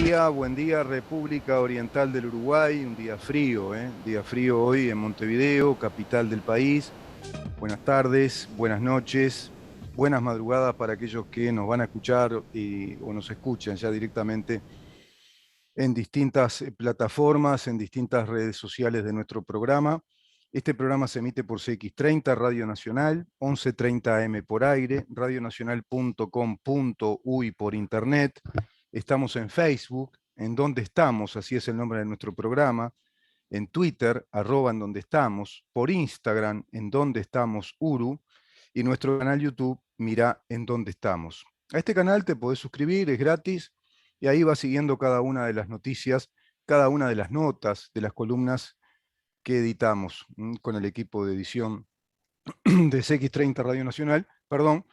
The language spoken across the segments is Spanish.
buen día República Oriental del Uruguay, un día frío, ¿eh? Un día frío hoy en Montevideo, capital del país. Buenas tardes, buenas noches, buenas madrugadas para aquellos que nos van a escuchar o nos escuchan ya directamente en distintas plataformas, en distintas redes sociales de nuestro programa. Este programa se emite por CX30, Radio Nacional, 11:30 AM por aire, radionacional.com.uy por internet. Estamos en Facebook, en donde estamos, así es el nombre de nuestro programa, en Twitter, @en donde estamos, por Instagram, en donde estamos Uru, y nuestro canal YouTube, Mirá en donde estamos. A este canal te podés suscribir, es gratis, y ahí vas siguiendo cada una de las noticias, cada una de las notas, de las columnas que editamos con el equipo de edición de CX30 Radio Nacional, perdón,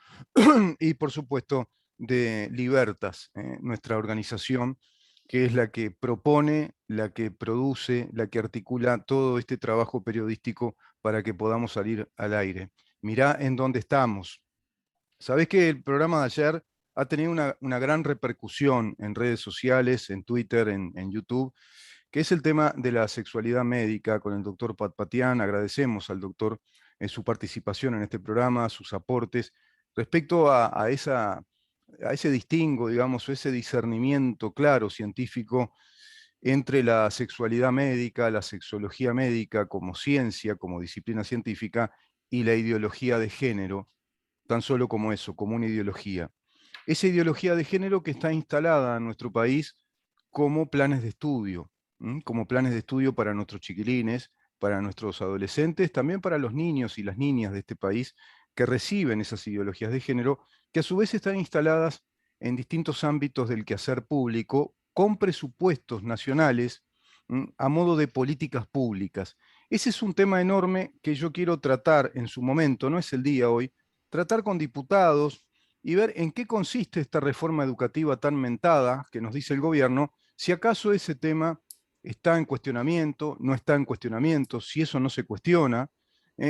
y por supuesto de Libertas, nuestra organización, que es la que propone, la que produce, la que articula todo este trabajo periodístico para que podamos salir al aire. Mirá en dónde estamos. Sabés que el programa de ayer ha tenido una gran repercusión en redes sociales, en Twitter, en YouTube, que es el tema de la sexualidad médica con el doctor Pat Patian. Agradecemos al doctor su participación en este programa, sus aportes, respecto a ese distingo, digamos, o ese discernimiento claro, científico, entre la sexualidad médica, la sexología médica como ciencia, como disciplina científica, y la ideología de género, tan solo como eso, como una ideología. Esa ideología de género que está instalada en nuestro país como planes de estudio, como planes de estudio para nuestros chiquilines, para nuestros adolescentes, también para los niños y las niñas de este país que reciben esas ideologías de género, que a su vez están instaladas en distintos ámbitos del quehacer público, con presupuestos nacionales, a modo de políticas públicas. Ese es un tema enorme que yo quiero tratar en su momento, no es el día hoy, tratar con diputados y ver en qué consiste esta reforma educativa tan mentada que nos dice el gobierno, si acaso ese tema está en cuestionamiento, no está en cuestionamiento, si eso no se cuestiona,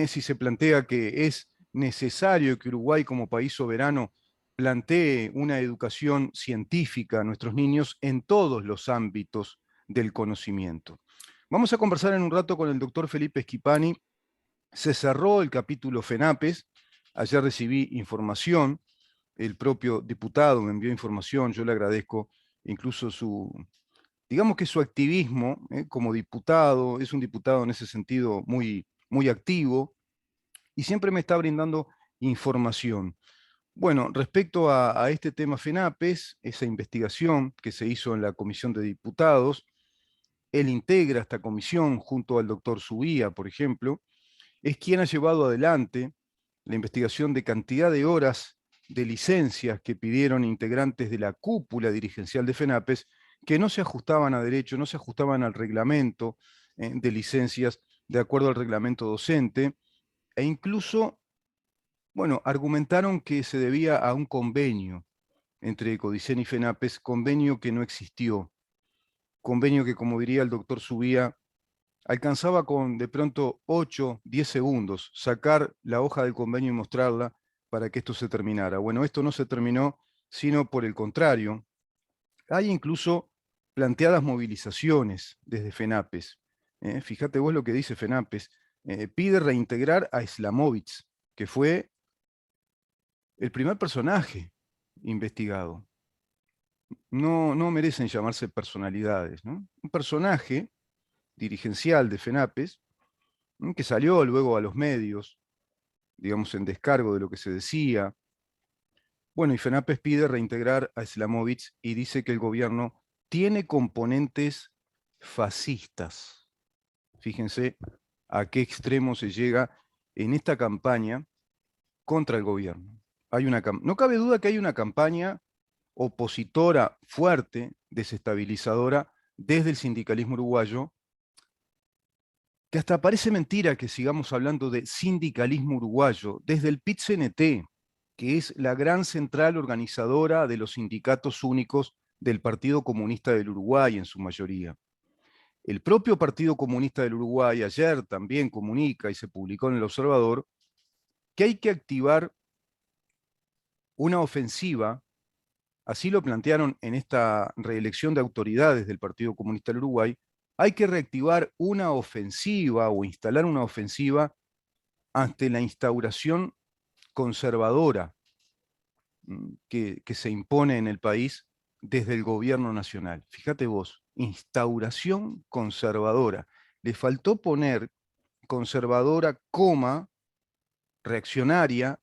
si se plantea que es necesario que Uruguay como país soberano plantee una educación científica a nuestros niños en todos los ámbitos del conocimiento. Vamos a conversar en un rato con el doctor Felipe Schipani. Se cerró el capítulo FENAPES, ayer recibí información, el propio diputado me envió información, yo le agradezco incluso digamos que su activismo como diputado, es un diputado en ese sentido muy activo y siempre me está brindando información. Bueno, respecto a este tema FENAPES, esa investigación que se hizo en la Comisión de Diputados, él integra esta comisión junto al doctor Subía, por ejemplo, es quien ha llevado adelante la investigación de cantidad de horas de licencias que pidieron integrantes de la cúpula dirigencial de FENAPES que no se ajustaban a derecho, no se ajustaban al reglamento de licencias de acuerdo al reglamento docente, e incluso, bueno, argumentaron que se debía a un convenio entre Codicen y FENAPES, convenio que no existió, convenio que, como diría el doctor Subía, alcanzaba con de pronto 8, 10 segundos sacar la hoja del convenio y mostrarla para que esto se terminara. Bueno, esto no se terminó, sino por el contrario. Hay incluso planteadas movilizaciones desde FENAPES. Fíjate vos lo que dice FENAPES. Pide reintegrar a Islamovich, que fue el primer personaje investigado. No merecen llamarse personalidades, ¿no? Un personaje dirigencial de FENAPES que salió luego a los medios, digamos, en descargo de lo que se decía. Bueno, y FENAPES pide reintegrar a Islamovich y dice que el gobierno tiene componentes fascistas. Fíjense a qué extremo se llega en esta campaña contra el gobierno. No cabe duda que hay una campaña opositora fuerte, desestabilizadora, desde el sindicalismo uruguayo, que hasta parece mentira que sigamos hablando de sindicalismo uruguayo, desde el PIT-CNT, que es la gran central organizadora de los sindicatos únicos del Partido Comunista del Uruguay en su mayoría. El propio Partido Comunista del Uruguay ayer también comunica y se publicó en El Observador que hay que activar una ofensiva así lo plantearon en esta reelección de autoridades del Partido Comunista del Uruguay, hay que reactivar una ofensiva o instalar una ofensiva ante la instauración conservadora que se impone en el país desde el gobierno nacional. Fíjate vos, instauración conservadora. Le faltó poner conservadora, coma, reaccionaria,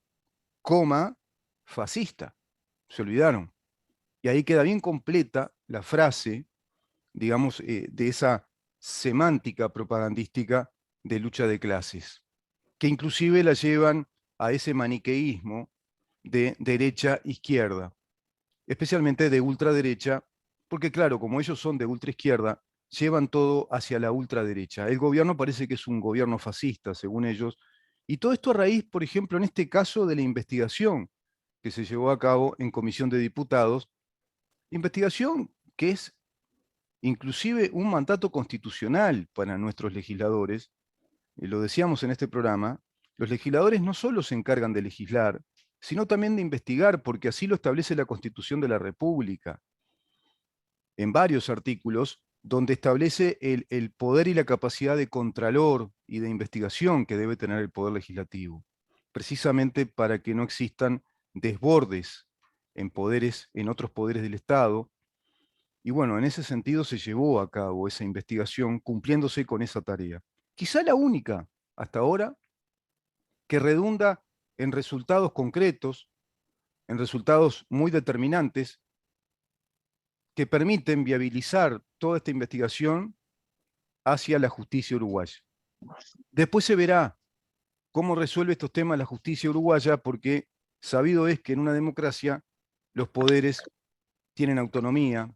coma, fascista. Se olvidaron. Y ahí queda bien completa la frase, digamos, de esa semántica propagandística de lucha de clases, que inclusive la llevan a ese maniqueísmo de derecha-izquierda, especialmente de ultraderecha, porque claro, como ellos son de ultraizquierda, llevan todo hacia la ultraderecha. El gobierno parece que es un gobierno fascista, según ellos, y todo esto a raíz, por ejemplo, en este caso de la investigación que se llevó a cabo en Comisión de Diputados, investigación que es inclusive un mandato constitucional para nuestros legisladores. Lo decíamos en este programa, los legisladores no solo se encargan de legislar, sino también de investigar, porque así lo establece la Constitución de la República, en varios artículos, donde establece el poder y la capacidad de contralor y de investigación que debe tener el Poder Legislativo, precisamente para que no existan desbordes en poderes, en otros poderes del Estado. Y bueno, en ese sentido se llevó a cabo esa investigación cumpliéndose con esa tarea. Quizá la única hasta ahora que redunda en resultados concretos, en resultados muy determinantes, que permiten viabilizar toda esta investigación hacia la justicia uruguaya. Después se verá cómo resuelve estos temas la justicia uruguaya, porque sabido es que en una democracia los poderes tienen autonomía,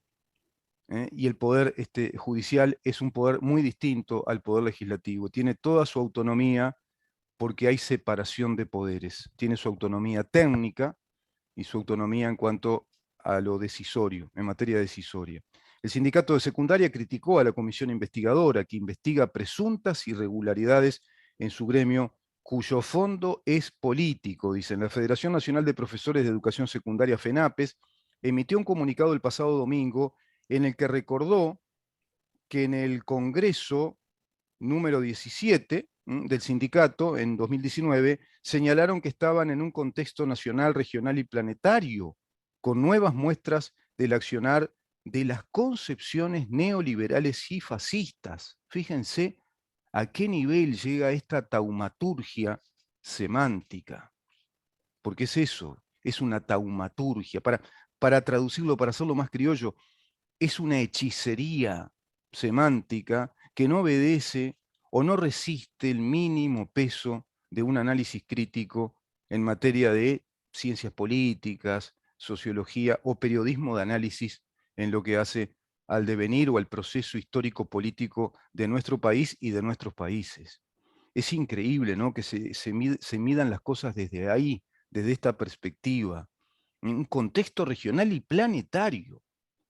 y el poder judicial es un poder muy distinto al poder legislativo. Tiene toda su autonomía porque hay separación de poderes. Tiene su autonomía técnica y su autonomía en cuanto a lo decisorio, en materia decisoria. El sindicato de secundaria criticó a la comisión investigadora que investiga presuntas irregularidades en su gremio, cuyo fondo es político, dicen. La Federación Nacional de Profesores de Educación Secundaria, FENAPES, emitió un comunicado el pasado domingo en el que recordó que en el Congreso número 17 del sindicato en 2019 señalaron que estaban en un contexto nacional, regional y planetario, con nuevas muestras del accionar de las concepciones neoliberales y fascistas. Fíjense a qué nivel llega esta taumaturgia semántica, porque es eso, es una taumaturgia. Para traducirlo, para hacerlo más criollo, es una hechicería semántica que no obedece o no resiste el mínimo peso de un análisis crítico en materia de ciencias políticas, sociología o periodismo de análisis en lo que hace al devenir o al proceso histórico-político de nuestro país y de nuestros países. Es increíble, ¿no?, que se midan las cosas desde ahí, desde esta perspectiva, en un contexto regional y planetario,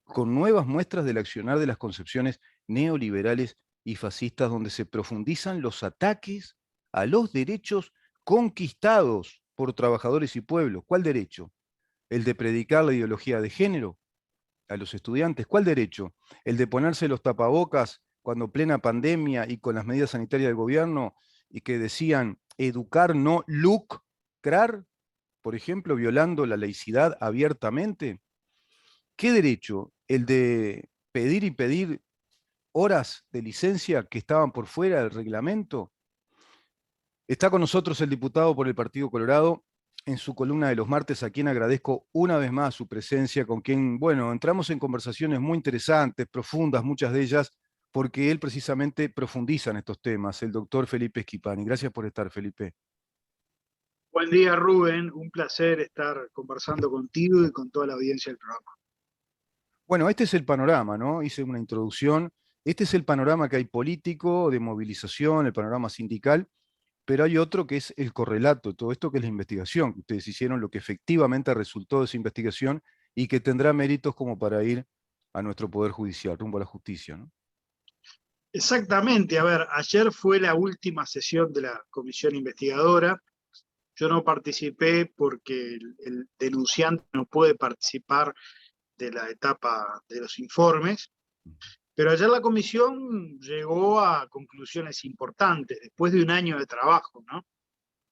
con nuevas muestras del accionar de las concepciones neoliberales y fascistas, donde se profundizan los ataques a los derechos conquistados por trabajadores y pueblos. ¿Cuál derecho? ¿El de predicar la ideología de género a los estudiantes? ¿Cuál derecho? ¿El de ponerse los tapabocas cuando plena pandemia y con las medidas sanitarias del gobierno y que decían educar, no lucrar, por ejemplo, violando la laicidad abiertamente? ¿Qué derecho? ¿El de pedir y pedir horas de licencia que estaban por fuera del reglamento? Está con nosotros el diputado por el Partido Colorado en su columna de los martes, a quien agradezco una vez más su presencia, con quien, bueno, entramos en conversaciones muy interesantes, profundas, muchas de ellas, porque él precisamente profundiza en estos temas, el doctor Felipe Schipani. Gracias por estar, Felipe. Buen día, Rubén. Un placer estar conversando contigo y con toda la audiencia del programa. Bueno, este es el panorama, ¿no? Hice una introducción. Este es el panorama que hay político, de movilización, el panorama sindical, pero hay otro que es el correlato, todo esto que es la investigación, que ustedes hicieron, lo que efectivamente resultó de esa investigación y que tendrá méritos como para ir a nuestro Poder Judicial, rumbo a la justicia, ¿no? Exactamente. A ver, ayer fue la última sesión de la comisión investigadora. Yo no participé porque el denunciante no puede participar de la etapa de los informes, pero ayer la comisión llegó a conclusiones importantes, después de un año de trabajo, ¿no?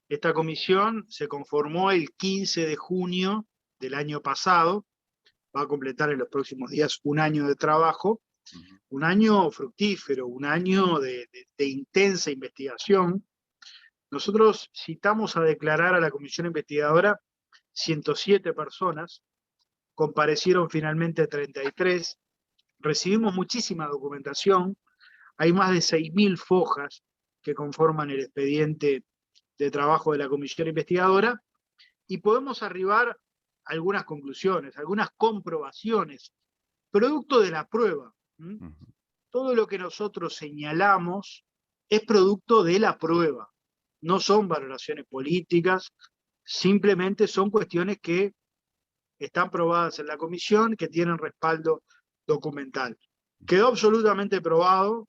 Esta comisión se conformó el 15 de junio del año pasado, va a completar en los próximos días un año de trabajo, un año fructífero, un año de intensa investigación. Nosotros citamos a declarar a la comisión investigadora 107 personas, comparecieron finalmente 33, recibimos muchísima documentación, hay más de 6.000 fojas que conforman el expediente de trabajo de la comisión investigadora, y podemos arribar a algunas conclusiones, algunas comprobaciones, producto de la prueba. Todo lo que nosotros señalamos es producto de la prueba, no son valoraciones políticas, simplemente son cuestiones que están probadas en la comisión, que tienen respaldo documental. Quedó absolutamente probado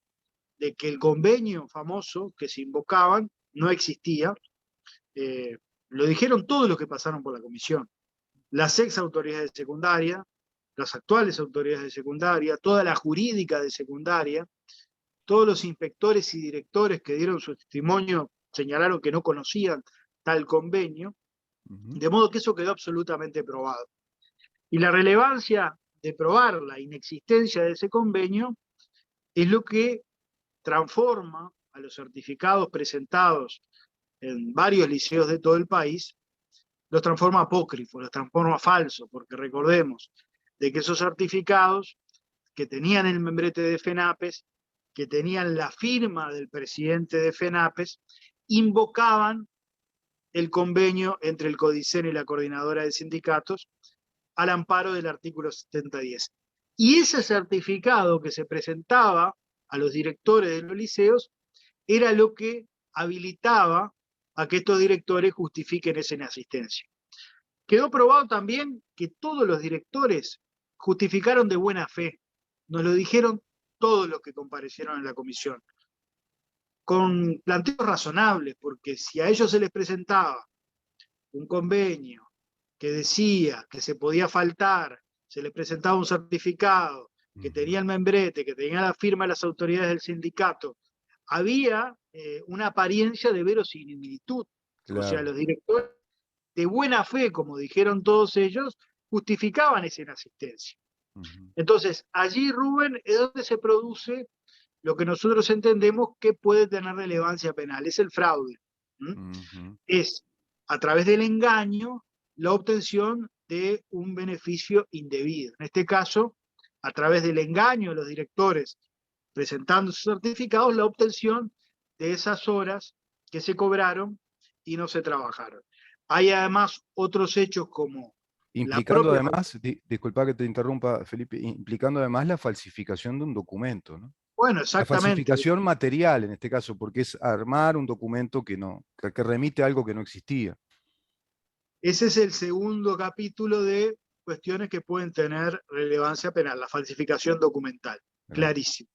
de que el convenio famoso que se invocaban no existía. Lo dijeron todos los que pasaron por la comisión. Las ex autoridades de secundaria, las actuales autoridades de secundaria, toda la jurídica de secundaria, todos los inspectores y directores que dieron su testimonio señalaron que no conocían tal convenio, de modo que eso quedó absolutamente probado. Y la relevancia de probar la inexistencia de ese convenio es lo que transforma a los certificados presentados en varios liceos de todo el país, los transforma apócrifos, los transforma falsos, porque recordemos de que esos certificados que tenían el membrete de FENAPES, que tenían la firma del presidente de FENAPES, invocaban el convenio entre el CODICEN y la Coordinadora de Sindicatos al amparo del artículo 7010. Y ese certificado que se presentaba a los directores de los liceos era lo que habilitaba a que estos directores justifiquen esa inasistencia. Quedó probado también que todos los directores justificaron de buena fe. Nos lo dijeron todos los que comparecieron en la comisión, con planteos razonables, porque si a ellos se les presentaba un convenio que decía que se podía faltar, se les presentaba un certificado, que tenía el membrete, que tenía la firma de las autoridades del sindicato, había una apariencia de verosimilitud. Claro. O sea, los directores de buena fe, como dijeron todos ellos, justificaban esa inasistencia. Entonces, allí, Rubén, es donde se produce lo que nosotros entendemos que puede tener relevancia penal, es el fraude. Es, a través del engaño, la obtención de un beneficio indebido. En este caso, a través del engaño de los directores presentando sus certificados, la obtención de esas horas que se cobraron y no se trabajaron. Hay además otros hechos como implicando además, disculpa que te interrumpa, Felipe, implicando además la falsificación de un documento, ¿no? Bueno, exactamente. La falsificación material en este caso, porque es armar un documento que remite a algo que no existía. Ese es el segundo capítulo de cuestiones que pueden tener relevancia penal, la falsificación documental, clarísimo.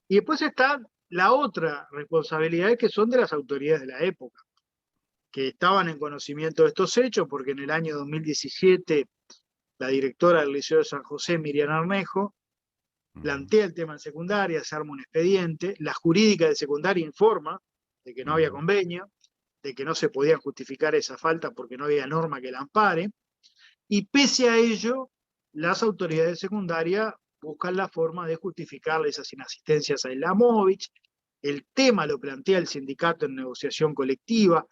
Y después está la otra responsabilidad, que son de las autoridades de la época, que estaban en conocimiento de estos hechos, porque en el año 2017 la directora del Liceo de San José, Miriam Arnejo, plantea el tema en secundaria, se arma un expediente, la jurídica de secundaria informa de que no había convenio, de que no se podía justificar esa falta porque no había norma que la ampare, y pese a ello, las autoridades de secundaria buscan la forma de justificar esas inasistencias a Islamovich. El tema lo plantea el sindicato en negociación colectiva.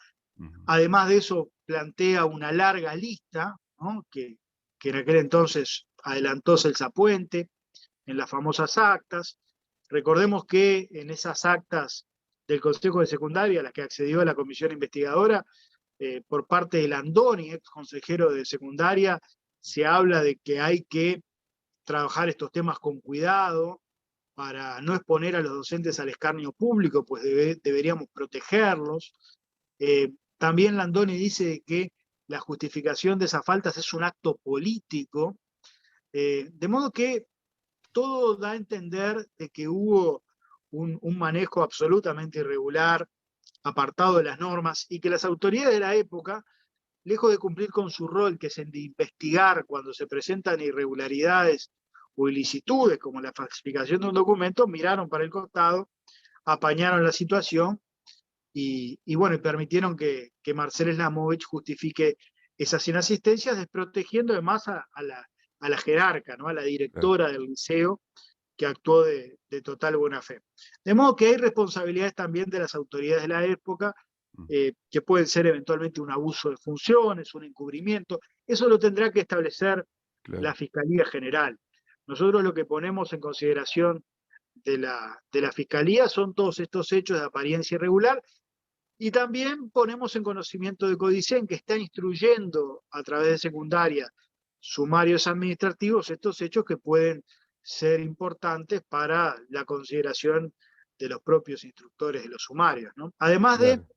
Además de eso, plantea una larga lista, ¿no? que en aquel entonces adelantó Celsa Puente en las famosas actas. Recordemos que en esas actas del Consejo de Secundaria, a las que accedió la comisión investigadora, por parte de Landoni, ex consejero de secundaria, se habla de que hay que trabajar estos temas con cuidado para no exponer a los docentes al escarnio público, pues deberíamos protegerlos. También Landoni dice que la justificación de esas faltas es un acto político, de modo que todo da a entender de que hubo un manejo absolutamente irregular, apartado de las normas, y que las autoridades de la época lejos de cumplir con su rol, que es el de investigar cuando se presentan irregularidades o ilicitudes, como la falsificación de un documento, miraron para el costado, apañaron la situación y bueno, y permitieron que Marcel Slamovich justifique esas inasistencias, desprotegiendo además a la jerarca, ¿no? A la Claro. directora del liceo, que actuó de total buena fe. De modo que hay responsabilidades también de las autoridades de la época, que pueden ser eventualmente un abuso de funciones, un encubrimiento. Eso lo tendrá que establecer la Claro. Fiscalía General. Nosotros lo que ponemos en consideración de la Fiscalía son todos estos hechos de apariencia irregular, y también ponemos en conocimiento de Codicen, que está instruyendo a través de secundaria sumarios administrativos estos hechos que pueden ser importantes para la consideración de los propios instructores de los sumarios, ¿no? Además de Claro.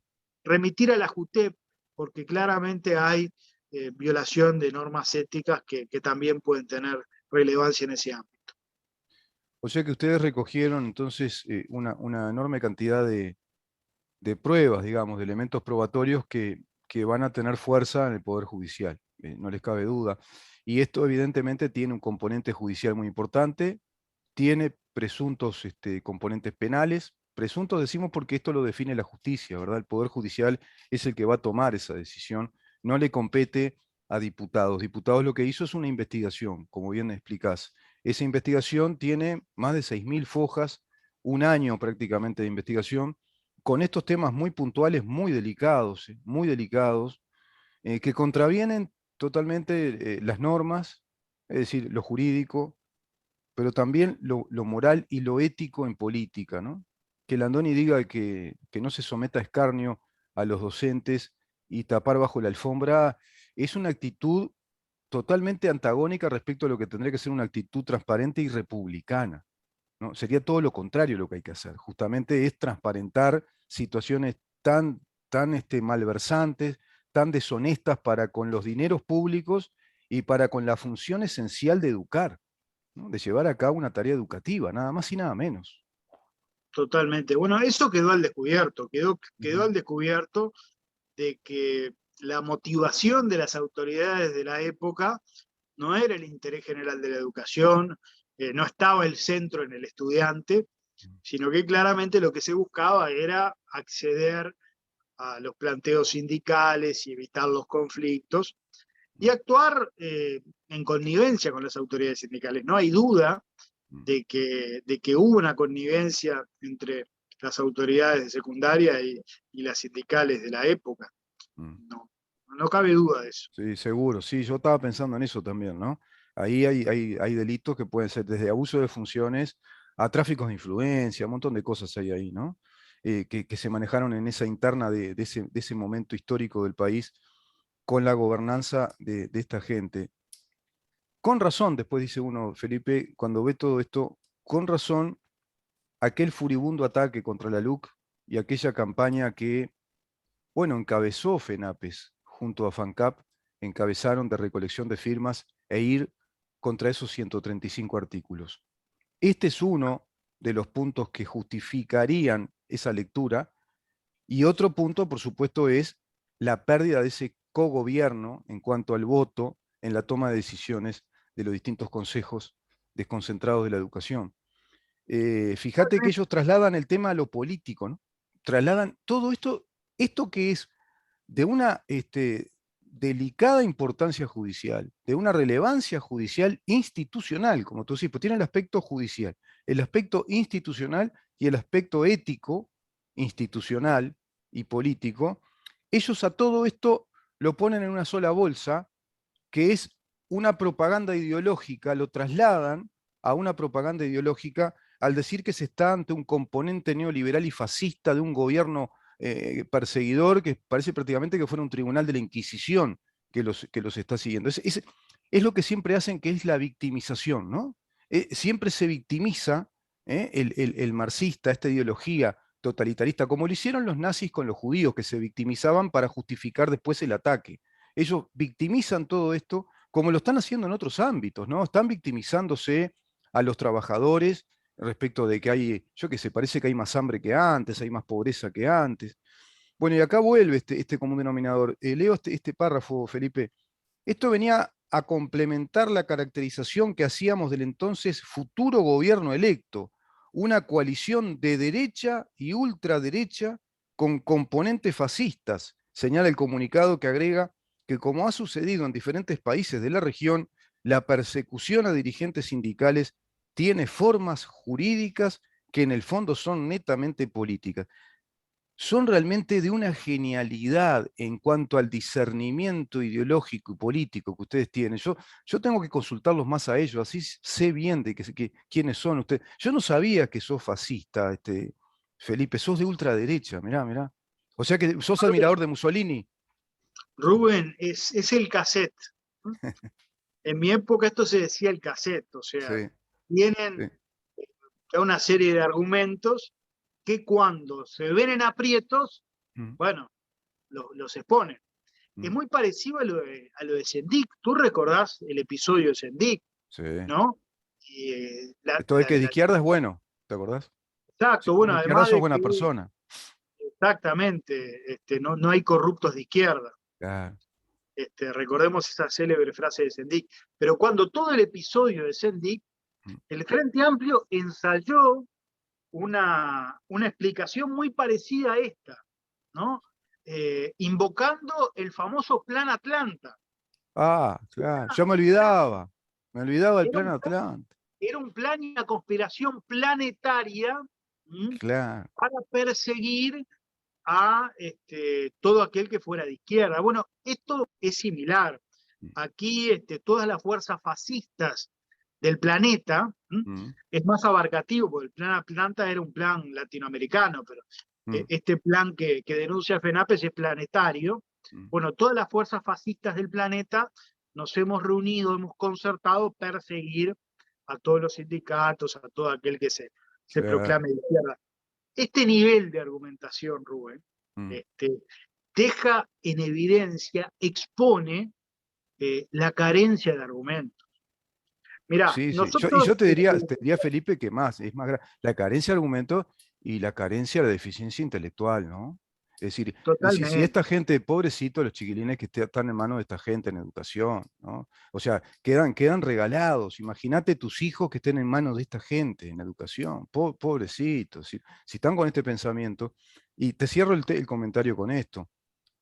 remitir a la JUTEP, porque claramente hay violación de normas éticas que también pueden tener relevancia en ese ámbito. O sea que ustedes recogieron entonces una enorme cantidad de pruebas, digamos, de elementos probatorios que van a tener fuerza en el Poder Judicial, no les cabe duda. Y esto evidentemente tiene un componente judicial muy importante, tiene presuntos componentes penales. Presuntos decimos porque esto lo define la justicia, ¿verdad? El Poder Judicial es el que va a tomar esa decisión, no le compete a diputados. Diputados lo que hizo es una investigación, como bien explicás. Esa investigación tiene más de 6.000 fojas, un año prácticamente de investigación, con estos temas muy puntuales, muy delicados, que contravienen totalmente las normas, es decir, lo jurídico, pero también lo moral y lo ético en política, ¿no? Que Landoni diga que no se someta a escarnio a los docentes y tapar bajo la alfombra es una actitud totalmente antagónica respecto a lo que tendría que ser una actitud transparente y republicana, ¿no? Sería todo lo contrario lo que hay que hacer. Justamente es transparentar situaciones tan malversantes, tan deshonestas para con los dineros públicos y para con la función esencial de educar, ¿no? De llevar a cabo una tarea educativa, nada más y nada menos. Totalmente. Bueno, eso quedó al descubierto, quedó Ujú. al descubierto de que la motivación de las autoridades de la época no era el interés general de la educación, no estaba el centro en el estudiante, sino que claramente lo que se buscaba era acceder a los planteos sindicales y evitar los conflictos y actuar en connivencia con las autoridades sindicales. No hay duda de que hubo una connivencia entre las autoridades de secundaria y las sindicales de la época. Mm. No, no cabe duda de eso. Sí, seguro, sí, yo estaba pensando en eso también, ¿no? Ahí hay delitos que pueden ser desde abuso de funciones a tráficos de influencia, un montón de cosas hay ahí, ¿no? Que se manejaron en esa interna de ese momento histórico del país con la gobernanza de esta gente. Con razón, después dice uno, Felipe, cuando ve todo esto, con razón, aquel furibundo ataque contra la LUC y aquella campaña que, bueno, encabezó FENAPES junto a FANCAP, encabezaron de recolección de firmas e ir contra esos 135 artículos. Este es uno de los puntos que justificarían esa lectura, y otro punto, por supuesto, es la pérdida de ese cogobierno en cuanto al voto en la toma de decisiones de los distintos consejos desconcentrados de la educación. Fíjate que ellos trasladan el tema a lo político, ¿no? Trasladan todo esto que es de una delicada importancia judicial, de una relevancia judicial institucional, como tú decís, pues tiene el aspecto judicial, el aspecto institucional y el aspecto ético, institucional y político. Ellos a todo esto lo ponen en una sola bolsa, que es una propaganda ideológica, lo trasladan a una propaganda ideológica al decir que se está ante un componente neoliberal y fascista de un gobierno perseguidor que parece prácticamente que fuera un tribunal de la Inquisición que los está siguiendo. Es lo que siempre hacen, que es la victimización, ¿no? Siempre se victimiza el marxista, esta ideología totalitarista, como lo hicieron los nazis con los judíos, que se victimizaban para justificar después el ataque. Ellos victimizan todo esto como lo están haciendo en otros ámbitos, ¿no? Están victimizándose a los trabajadores respecto de que hay, yo qué sé, parece que hay más hambre que antes, hay más pobreza que antes. Bueno, y acá vuelve este común denominador. Leo este párrafo, Felipe. Esto venía a complementar la caracterización que hacíamos del entonces futuro gobierno electo, una coalición de derecha y ultraderecha con componentes fascistas, señala el comunicado que agrega que como ha sucedido en diferentes países de la región, la persecución a dirigentes sindicales tiene formas jurídicas que en el fondo son netamente políticas. Son realmente de una genialidad en cuanto al discernimiento ideológico y político que ustedes tienen. Yo tengo que consultarlos más a ellos, así sé bien de quiénes son ustedes. Yo no sabía que sos fascista, Felipe, sos de ultraderecha, mirá, mirá. O sea que sos admirador de Mussolini. Rubén, es el cassette. En mi época esto se decía el cassette, o sea, Sí, tienen sí. una serie de argumentos que cuando se ven en aprietos, Mm, bueno, los exponen. Es mm, muy parecido a lo de Sendik. Tú recordás el episodio de Sendik, sí. ¿no? Y, Esto de que de izquierda es bueno, ¿te acordás? Si exacto, sos bueno, de izquierda además sos de buena que persona. exactamente, no hay corruptos de izquierda. Claro. Recordemos esa célebre frase de Sendik. Pero cuando todo el episodio de Sendik, Mm, el Frente Amplio ensayó una explicación muy parecida a esta, ¿no? Invocando el famoso Plan Atlanta. ah, claro. Yo me olvidaba del Era plan un, Atlante. era un plan y una conspiración planetaria, ¿m? Claro. Para perseguir a todo aquel que fuera de izquierda. Bueno, esto es similar. Mm, Aquí todas las fuerzas fascistas del planeta, ¿m? mm, Es más abarcativo, porque el plan Atlanta era un plan latinoamericano, pero mm, este plan que denuncia FENAPES es planetario. mm. Bueno, todas las fuerzas fascistas del planeta nos hemos reunido, hemos concertado perseguir a todos los sindicatos, a todo aquel que se Claro. proclame de izquierda. Este nivel de argumentación, Rubén, Mm. deja en evidencia, expone la carencia de argumentos. Mirá, Sí, sí. Y nosotros, yo te diría, Felipe, que más, es más la carencia de argumentos y la carencia de deficiencia intelectual, ¿no? Es decir, si totalmente, esta gente, pobrecito, los chiquilines que están en manos de esta gente en educación, ¿no? O sea, quedan regalados. Imagínate tus hijos que estén en manos de esta gente en educación. Pobrecitos. Si están con este pensamiento, y te cierro el comentario con esto.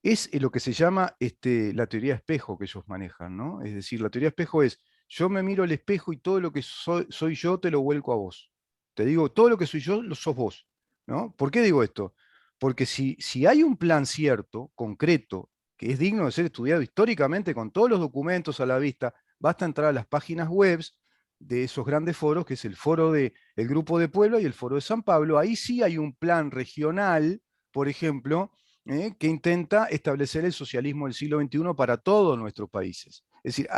Es lo que se llama la teoría espejo que ellos manejan, ¿no? Es decir, la teoría espejo es, yo me miro al espejo y todo lo que soy yo te lo vuelco a vos. Te digo, todo lo que soy yo lo sos vos, ¿no? ¿Por qué digo esto? Porque si hay un plan cierto, concreto, que es digno de ser estudiado históricamente con todos los documentos a la vista, basta entrar a las páginas web de esos grandes foros, que es el foro del Grupo de Puebla y el foro de San Pablo. Ahí sí hay un plan regional, por ejemplo, que intenta establecer el socialismo del siglo XXI para todos nuestros países. Es decir,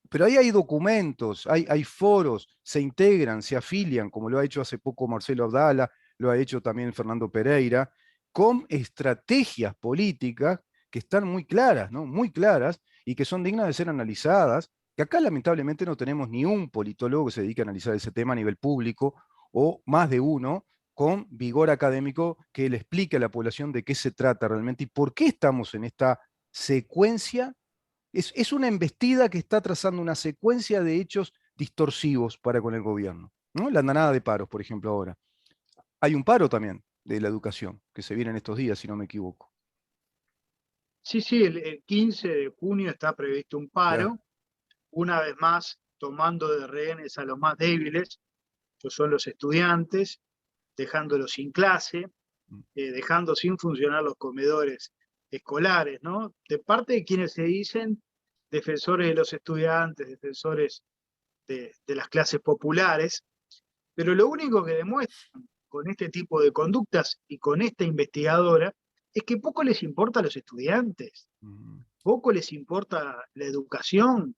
pero ahí hay documentos, hay foros, se integran, se afilian, como lo ha hecho hace poco Marcelo Abdala, lo ha hecho también Fernando Pereira, con estrategias políticas que están muy claras, ¿no? Muy claras y que son dignas de ser analizadas, que acá lamentablemente no tenemos ni un politólogo que se dedique a analizar ese tema a nivel público, o más de uno, con vigor académico que le explique a la población de qué se trata realmente y por qué estamos en esta secuencia. Es una embestida que está trazando una secuencia de hechos distorsivos para con el gobierno, ¿no? La andanada de paros, por ejemplo, ahora. Hay un paro también de la educación, que se viene en estos días, si no me equivoco. sí, sí, el 15 de junio está previsto un Claro. paro, una vez más tomando de rehenes a los más débiles, que son los estudiantes, dejándolos sin clase, dejando sin funcionar los comedores escolares, ¿no? De parte de quienes se dicen defensores de los estudiantes, defensores de las clases populares, pero lo único que demuestran con este tipo de conductas y con esta investigadora es que poco les importa a los estudiantes, Mm, poco les importa la educación,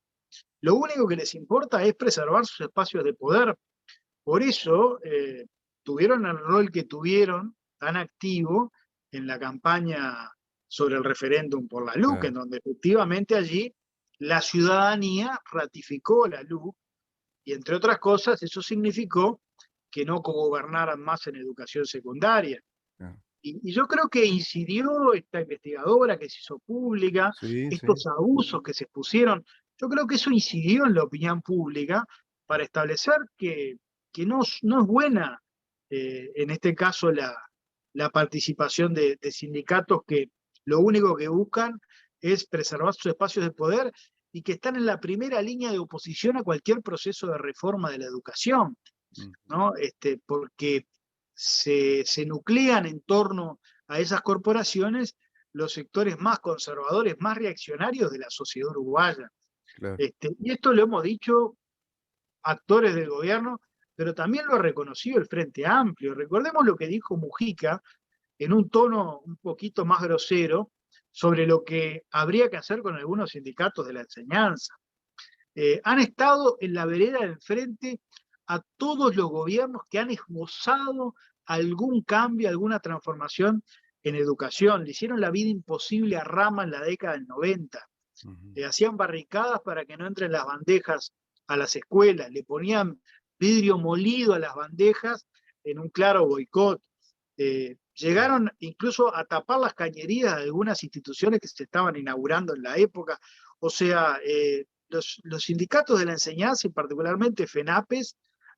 lo único que les importa es preservar sus espacios de poder. Por eso tuvieron el rol que tuvieron tan activo en la campaña sobre el referéndum por la LUC, en claro. donde efectivamente allí la ciudadanía ratificó la LUC y entre otras cosas eso significó que no cogobernaran más en educación secundaria. Claro. Y yo creo que incidió esta investigadora que se hizo pública, Sí, sí. estos abusos que se expusieron, yo creo que eso incidió en la opinión pública para establecer que no es buena, en este caso, la participación de sindicatos que lo único que buscan es preservar sus espacios de poder y que están en la primera línea de oposición a cualquier proceso de reforma de la educación, Mm, ¿no? Porque se nuclean en torno a esas corporaciones los sectores más conservadores, más reaccionarios de la sociedad uruguaya. claro. Y esto lo hemos dicho actores del gobierno, pero también lo ha reconocido el Frente Amplio. Recordemos lo que dijo Mujica en un tono un poquito más grosero sobre lo que habría que hacer con algunos sindicatos de la enseñanza. Han estado en la vereda del frente a todos los gobiernos que han esbozado algún cambio, alguna transformación en educación. Le hicieron la vida imposible a Rama en la década del 90. Ujú. Le hacían barricadas para que no entren las bandejas a las escuelas, le ponían vidrio molido a las bandejas en un claro boicot. Llegaron incluso a tapar las cañerías de algunas instituciones que se estaban inaugurando en la época. O sea, los sindicatos de la enseñanza y particularmente FENAPES,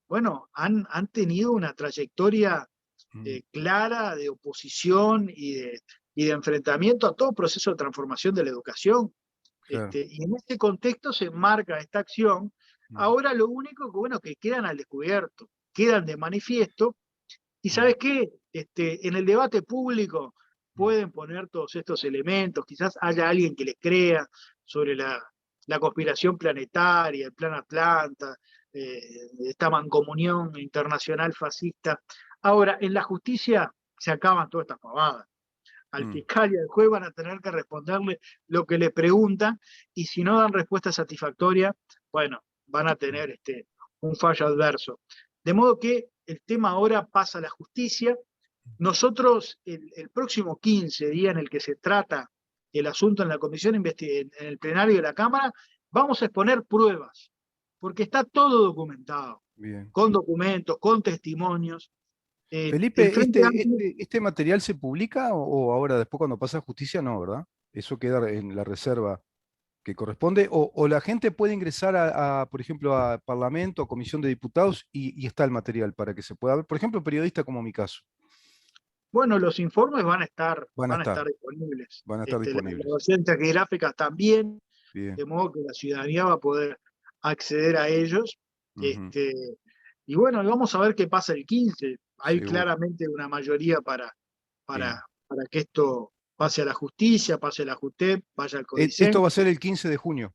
bueno, han tenido una trayectoria Mm, clara de oposición y de enfrentamiento a todo proceso de transformación de la educación. claro. Y en este contexto se enmarca esta acción. Mm, Ahora lo único que, bueno, que quedan al descubierto, quedan de manifiesto, y mm, ¿sabes qué? En el debate público mm, pueden poner todos estos elementos, quizás haya alguien que les crea sobre la conspiración planetaria, el plan Atlanta, eh, esta mancomunión internacional fascista. Ahora, en la justicia se acaban todas estas pavadas. Al mm. fiscal y al juez van a tener que responderle lo que le preguntan, y si no dan respuesta satisfactoria, bueno, van a tener un fallo adverso. De modo que el tema ahora pasa a la justicia. Nosotros, el próximo 15, día en el que se trata el asunto en la comisión, en el plenario de la Cámara, vamos a exponer pruebas, porque está todo documentado, Bien. con documentos, con testimonios. El Felipe, Frente Amplio. ¿este material se publica o ahora después cuando pasa a justicia no, verdad? Eso queda en la reserva que corresponde, o la gente puede ingresar por ejemplo, a Parlamento, a Comisión de Diputados y está el material para que se pueda ver, por ejemplo, periodista como mi caso, Bueno, los informes van a van a estar, estar disponibles. van a estar Las disponibles. versiones gráficas también, Bien. de modo que la ciudadanía va a poder acceder a ellos. Ujú. Este, y bueno, vamos a ver qué pasa el 15. Hay Seguro. claramente una mayoría Bien. para que esto pase a la justicia, pase a la JUTEP, vaya al Esto CODICEN. va a ser el 15 de junio,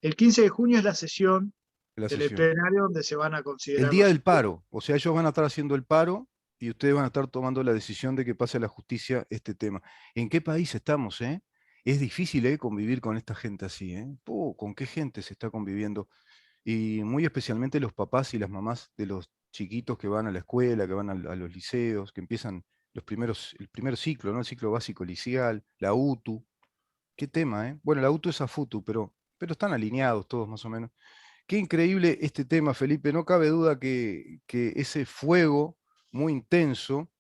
El 15 de junio es la sesión la del sesión. plenario donde se van a El considerar día los del informes. paro, o sea, ellos van a estar haciendo el paro y ustedes van a estar tomando la decisión de que pase a la justicia este tema. ¿En qué país estamos, eh? Es difícil, convivir con esta gente así, ¿eh? ¿Con qué gente se está conviviendo? Y muy especialmente los papás y las mamás de los chiquitos que van a la escuela, que van a los liceos, que empiezan el primer ciclo, ¿no? El ciclo básico liceal, la UTU. Qué tema, ¿eh? Bueno, la UTU es a FUTU, pero están alineados todos más o menos. Qué increíble este tema, Felipe. No cabe duda que ese fuego muy intenso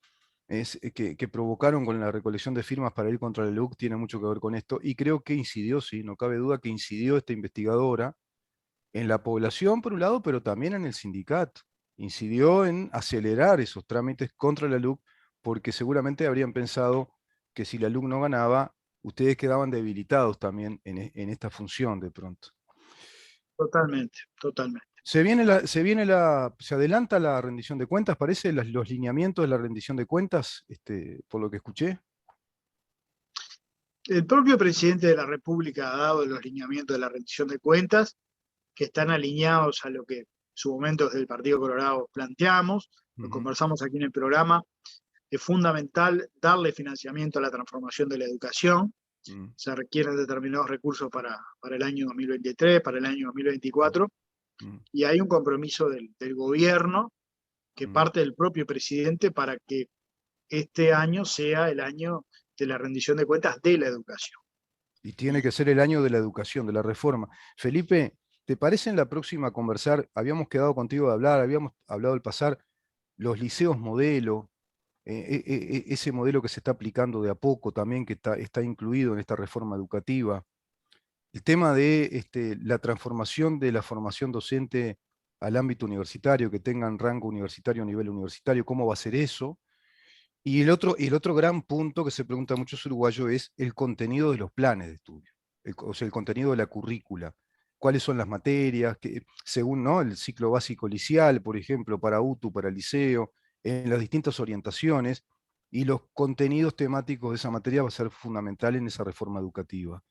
que provocaron con la recolección de firmas para ir contra la LUC tiene mucho que ver con esto. Y creo que incidió, sí, no cabe duda que incidió esta investigadora en la población, por un lado, pero también en el sindicato. Incidió en acelerar esos trámites contra la LUC, porque seguramente habrían pensado que si la LUC no ganaba, ustedes quedaban debilitados también en esta función de pronto. Totalmente, totalmente. Se adelanta la rendición de cuentas, parece, los lineamientos de la rendición de cuentas, por lo que escuché. El propio presidente de la República ha dado los lineamientos de la rendición de cuentas, que están alineados a lo que en su momento desde el Partido Colorado planteamos, lo Ujú, conversamos aquí en el programa. Es fundamental darle financiamiento a la transformación de la educación. mm, Se requieren determinados recursos para el año 2023, para el año 2024, mm, y hay un compromiso del gobierno que mm. parte del propio presidente para que este año sea el año de la rendición de cuentas de la educación. Y tiene que ser el año de la educación, de la reforma. Felipe, ¿te parece en la próxima conversar? Habíamos quedado contigo de hablar, habíamos hablado del pasar los liceos modelo, ese modelo que se está aplicando de a poco también, que está incluido en esta reforma educativa. El tema de la transformación de la formación docente al ámbito universitario, que tengan rango universitario a nivel universitario, ¿cómo va a ser eso? Y el otro gran punto que se pregunta a muchos uruguayos es el contenido de los planes de estudio, o sea, el contenido de la currícula. ¿Cuáles son las materias? Según, ¿no?, el ciclo básico liceal, por ejemplo, para UTU, para liceo, en las distintas orientaciones, y los contenidos temáticos de esa materia va a ser fundamental en esa reforma educativa.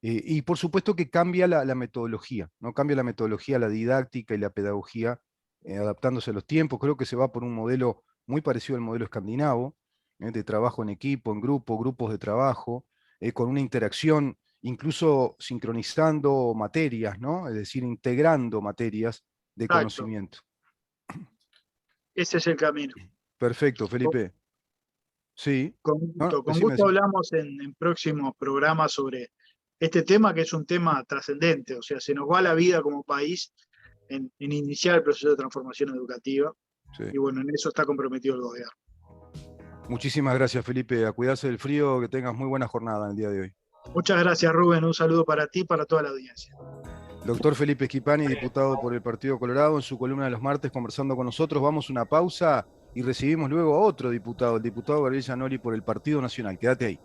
Y por supuesto que cambia la metodología, ¿no? Cambia la metodología, la didáctica y la pedagogía, adaptándose a los tiempos. Creo que se va por un modelo muy parecido al modelo escandinavo, de trabajo en equipo, en grupo, grupos de trabajo, con una interacción, incluso sincronizando materias, ¿no? Es decir, integrando materias de Exacto, conocimiento. ese es el camino. Perfecto, Felipe. Sí. No, Con decime, gusto decime. hablamos en próximos programas sobre este tema, que es un tema trascendente, o sea, se nos va la vida como país en iniciar el proceso de transformación educativa, Sí. y bueno, en eso está comprometido el gobierno. Muchísimas gracias, Felipe. A cuidarse del frío, que tengas muy buena jornada en el día de hoy. Muchas gracias, Rubén, un saludo para ti y para toda la audiencia. Doctor Felipe Schipani, diputado por el Partido Colorado, en su columna de los martes conversando con nosotros. Vamos a una pausa y recibimos luego a otro diputado, el diputado Gabriel Gianoli por el Partido Nacional. Quédate ahí.